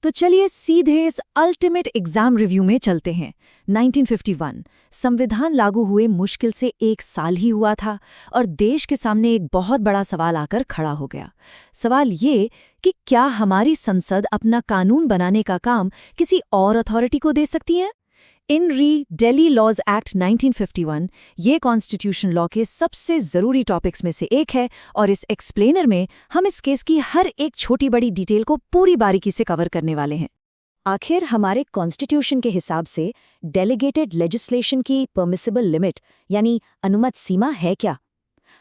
तो चलिए सीधे इस अल्टीमेट एग्जाम रिव्यू में चलते हैं। 1951 संविधान लागू हुए मुश्किल से 1 साल ही हुआ था और देश के सामने एक बहुत बड़ा सवाल आकर खड़ा हो गया। सवाल ये कि क्या हमारी संसद अपना कानून बनाने का काम किसी और अथॉरिटी को दे सकती है? इन री दिल्ली लॉज एक्ट 1951 ये कॉन्स्टिट्यूशन लॉ के सबसे ज़रूरी टॉपिक्स में से एक है और इस एक्सप्लेनर में हम इस केस की हर एक छोटी बड़ी डिटेल को पूरी बारीकी से कवर करने वाले हैं। आखिर हमारे कॉन्स्टिट्यूशन के हिसाब से डेलीगेटेड लेजिस्लेशन की परमिसिबल लिमिट यानी अनुमत सीमा है क्या?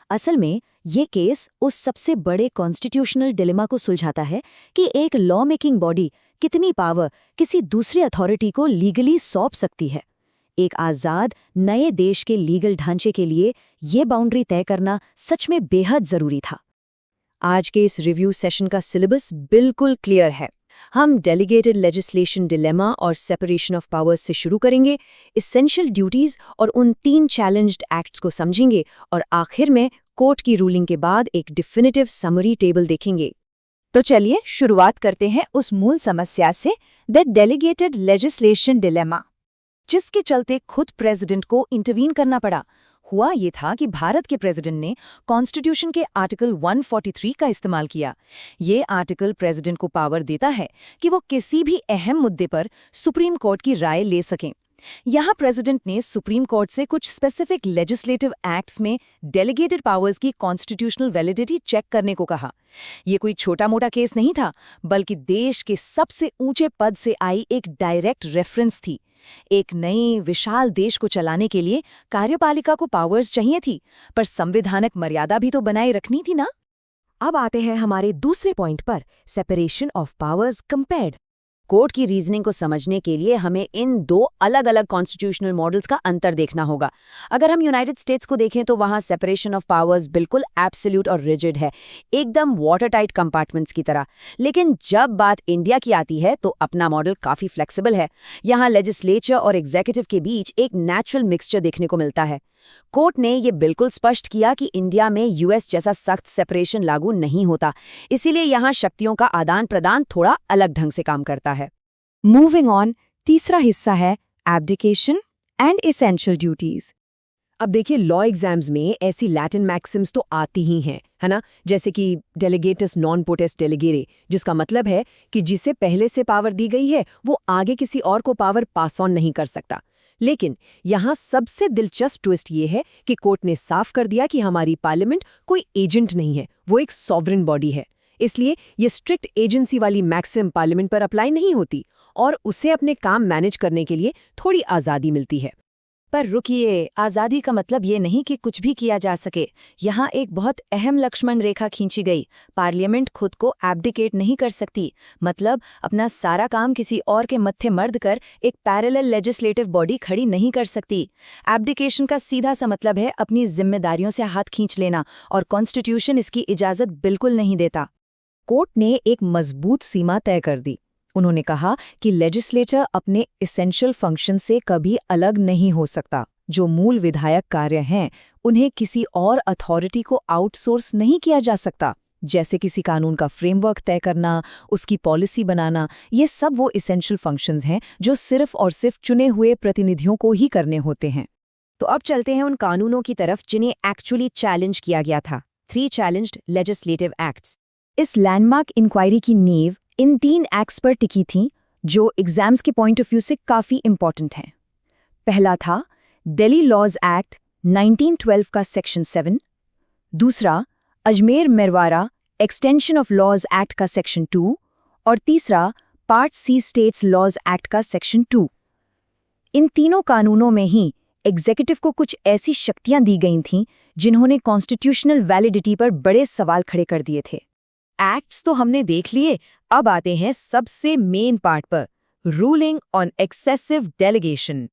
असल में ये केस उस सबसे बड़े कॉन्स्टिट्यूशनल डिलेमा को सुलझाता है कि एक लॉ मेकिंग बॉडी कितनी पावर किसी दूसरी अथॉरिटी को लीगली सौंप सकती है। एक आज़ाद नए देश के लीगल ढांचे के लिए ये बाउंड्री तय करना सच में बेहद ज़रूरी था। आज के इस रिव्यू सेशन का सिलेबस बिल्कुल क्लियर है। हम डेलीगेटेड लेजिस्लेशन डिलेमा और सेपरेशन ऑफ पावर्स से शुरू करेंगे, इसेंशियल ड्यूटीज और उन 3 चैलेंज्ड एक्ट्स को समझेंगे और आखिर में कोर्ट की रूलिंग के बाद एक डिफिनिटिव समरी टेबल देखेंगे। तो चलिए शुरुआत करते हैं उस मूल समस्या से, द डेलीगेटेड लेजिस्लेशन डिलेमा, जिसके चलते खुद प्रेसिडेंट को इंटरवीन करना पड़ा। हुआ ये था कि भारत के प्रेसिडेंट ने कॉन्स्टिट्यूशन के आर्टिकल 143 का इस्तेमाल किया। ये आर्टिकल प्रेसिडेंट को पावर देता है कि वो किसी भी अहम मुद्दे पर सुप्रीम कोर्ट की राय ले सकें। यहाँ प्रेसिडेंट ने सुप्रीम कोर्ट से कुछ स्पेसिफिक लेजिस्लेटिव एक्ट्स में डेलीगेटेड पावर्स की कॉन्स्टिट्यूशनल वैलिडिटी चेक करने को कहा। ये कोई छोटा मोटा केस नहीं था, बल्कि देश के सबसे ऊंचे पद से आई एक डायरेक्ट रेफरेंस थी। एक नए विशाल देश को चलाने के लिए कार्यपालिका को पावर्स चाहिए थी, पर संवैधानिक मर्यादा भी तो बनाए रखनी थी ना। अब आते हैं हमारे दूसरे पॉइंट पर, separation of powers compared. Court की रीजनिंग को समझने के लिए हमें इन 2 अलग अलग कॉन्स्टिट्यूशनल मॉडल्स का अंतर देखना होगा। अगर हम यूनाइटेड स्टेट्स को देखें तो वहाँ सेपरेशन ऑफ पावर्स बिल्कुल एब्सोल्यूट और रिजिड है, एकदम वाटर टाइट कंपार्टमेंट्स की तरह। लेकिन जब बात इंडिया की आती है तो अपना मॉडल काफ़ी फ्लेक्सिबल है। यहाँ लेजिस्लेचर और एग्जीक्यूटिव के बीच एक नेचुरल मिक्सचर देखने को मिलता है। कोर्ट ने ये बिल्कुल स्पष्ट किया कि इंडिया में यूएस जैसा सख्त सेपरेशन लागू नहीं होता, इसीलिए यहाँ शक्तियों का आदान प्रदान थोड़ा अलग ढंग से काम करता है। मूविंग ऑन, तीसरा हिस्सा है एब्डिकेशन एंड एसेंशियल ड्यूटीज। अब देखिए, लॉ एग्जाम्स में ऐसी लैटिन मैक्सिम्स तो आती ही हैं, है ना, जैसे कि डेलीगेटस नॉन पोटेस डेलीगेरे, जिसका मतलब है कि जिसे पहले से पावर दी गई है वो आगे किसी और को पावर पास ऑन नहीं कर सकता। लेकिन यहाँ सबसे दिलचस्प ट्विस्ट ये है कि कोर्ट ने साफ कर दिया कि हमारी पार्लियामेंट कोई एजेंट नहीं है, वो एक सॉवरेन बॉडी है। इसलिए ये स्ट्रिक्ट एजेंसी वाली मैक्सिम पार्लियामेंट पर अप्लाई नहीं होती और उसे अपने काम मैनेज करने के लिए थोड़ी आज़ादी मिलती है। पर रुकिए, आज़ादी का मतलब ये नहीं कि कुछ भी किया जा सके। यहाँ एक बहुत अहम लक्ष्मण रेखा खींची गई। पार्लियामेंट खुद को एब्डिकेट नहीं कर सकती, मतलब अपना सारा काम किसी और के मत्थे मर्द कर एक पैरेलल लेजिस्लेटिव बॉडी खड़ी नहीं कर सकती। एब्डिकेशन का सीधा सा मतलब है अपनी जिम्मेदारियों से हाथ खींच लेना, और कॉन्स्टिट्यूशन इसकी इजाज़त बिल्कुल नहीं देता। कोर्ट ने एक मजबूत सीमा तय कर दी। उन्होंने कहा कि लेजिस्लेचर अपने एसेंशियल फंक्शन से कभी अलग नहीं हो सकता। जो मूल विधायक कार्य हैं उन्हें किसी और अथॉरिटी को आउटसोर्स नहीं किया जा सकता, जैसे किसी कानून का फ्रेमवर्क तय करना, उसकी पॉलिसी बनाना। ये सब वो एसेंशियल फंक्शंस हैं जो सिर्फ और सिर्फ चुने हुए प्रतिनिधियों को ही करने होते हैं। तो अब चलते हैं उन कानूनों की तरफ जिन्हें एक्चुअली चैलेंज किया गया था। 3 चैलेंज्ड लेजिस्लेटिव एक्ट्स। इस लैंडमार्क इंक्वायरी की नींव इन 3 एक्ट्स पर टिकी थी, जो एग्जाम्स के पॉइंट ऑफ व्यू से काफ़ी इंपॉर्टेंट हैं। पहला था दिल्ली लॉज एक्ट 1912 का सेक्शन 7, दूसरा Ajmer Merwara extension of laws act का सेक्शन 2 और तीसरा part C states laws act का सेक्शन 2। इन तीनों कानूनों में ही एग्जीक्यूटिव को कुछ ऐसी शक्तियां दी गई थीं जिन्होंने कॉन्स्टिट्यूशनल वैलिडिटी पर बड़े सवाल खड़े कर दिए थे। एक्ट्स तो हमने देख लिए, अब आते हैं सबसे मेन पार्ट पर, रूलिंग ऑन एक्सेसिव डेलीगेशन।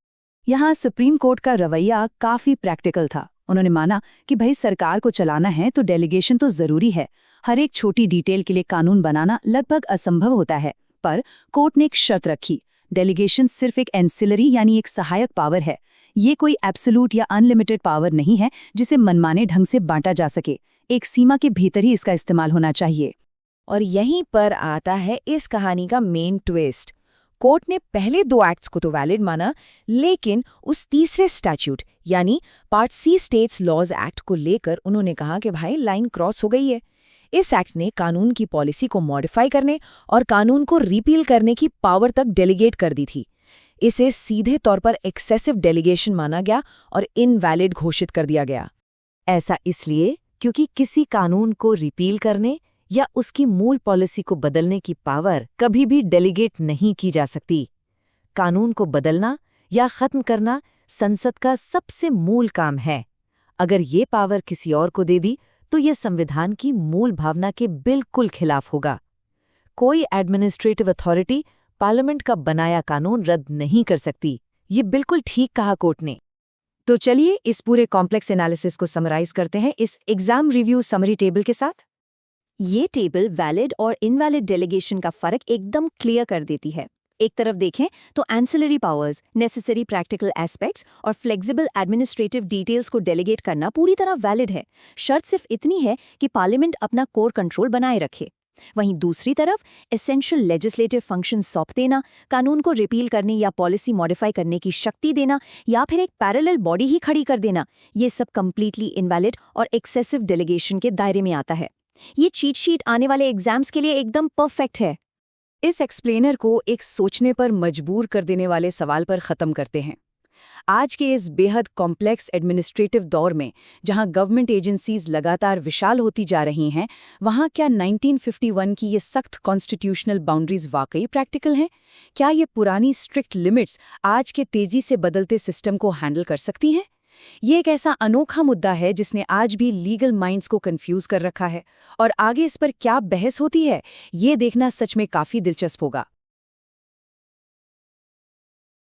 यहाँ सुप्रीम कोर्ट का रवैया काफ़ी प्रैक्टिकल था। उन्होंने माना कि भाई सरकार को चलाना है तो डेलीगेशन तो ज़रूरी है। हर एक छोटी डिटेल के लिए कानून बनाना लगभग असंभव होता है, पर कोर्ट ने एक शर्त रखी, डेलीगेशन सिर्फ एक एंसिलरी यानी एक सहायक पावर है। ये कोई एब्सोल्यूट या अनलिमिटेड पावर नहीं है जिसे मनमाने ढंग से बांटा जा सके। एक सीमा के भीतर ही इसका इस्तेमाल होना चाहिए। और यहीं पर आता है इस कहानी का मेन ट्विस्ट। कोर्ट ने पहले 2 एक्ट्स को तो वैलिड माना, लेकिन उस तीसरे स्टैट्यूट यानी part C states laws act को लेकर उन्होंने कहा कि भाई लाइन क्रॉस हो गई है। इस एक्ट ने कानून की पॉलिसी को मॉडिफाई करने और कानून को रिपील करने की पावर तक डेलीगेट कर दी थी। इसे सीधे तौर पर एक्सेसिव डेलीगेशन माना गया और इनवैलिड घोषित कर दिया गया। ऐसा इसलिए क्योंकि किसी कानून को रिपील करने या उसकी मूल पॉलिसी को बदलने की पावर कभी भी डेलीगेट नहीं की जा सकती। कानून को बदलना या खत्म करना संसद का सबसे मूल काम है। अगर ये पावर किसी और को दे दी तो ये संविधान की मूल भावना के बिल्कुल खिलाफ होगा। कोई एडमिनिस्ट्रेटिव अथॉरिटी पार्लियामेंट का बनाया कानून रद्द नहीं कर सकती। ये बिल्कुल ठीक कहा कोर्ट ने। तो चलिए इस पूरे कॉम्प्लेक्स एनालिसिस को समराइज करते हैं इस एग्जाम रिव्यू समरी टेबल के साथ। ये टेबल वैलिड और इनवैलिड डेलीगेशन का फर्क एकदम क्लियर कर देती है। एक तरफ देखें तो ancillary powers, necessary practical aspects और फ्लेक्सिबल एडमिनिस्ट्रेटिव डिटेल्स को डेलीगेट करना पूरी तरह वैलिड है। शर्त सिर्फ इतनी है कि पार्लियामेंट अपना कोर कंट्रोल बनाए रखे। वहीं दूसरी तरफ एसेंशियल लेजिस्लेटिव फंक्शन सौंप देना, कानून को रिपील करने या पॉलिसी मॉडिफाई करने की शक्ति देना या फिर एक पैरेलल बॉडी ही खड़ी कर देना, ये सब कंप्लीटली इनवैलिड और एक्सेसिव डेलीगेशन के दायरे में आता है। ये चीट शीट आने वाले एग्जाम्स के लिए एकदम परफेक्ट है। इस एक्सप्लेनर को एक सोचने पर मजबूर कर देने वाले सवाल पर ख़त्म करते हैं। आज के इस बेहद कॉम्प्लेक्स एडमिनिस्ट्रेटिव दौर में जहां गवर्नमेंट एजेंसीज लगातार विशाल होती जा रही हैं, वहां क्या 1951 की ये सख्त कॉन्स्टिट्यूशनल बाउंड्रीज वाकई प्रैक्टिकल हैं? क्या ये पुरानी स्ट्रिक्ट लिमिट्स आज के तेजी से बदलते सिस्टम को हैंडल कर सकती हैं? ये एक ऐसा अनोखा मुद्दा है जिसने आज भी लीगल माइंड्स को कंफ्यूज कर रखा है, और आगे इस पर क्या बहस होती है, ये देखना सच में काफ़ी दिलचस्प होगा।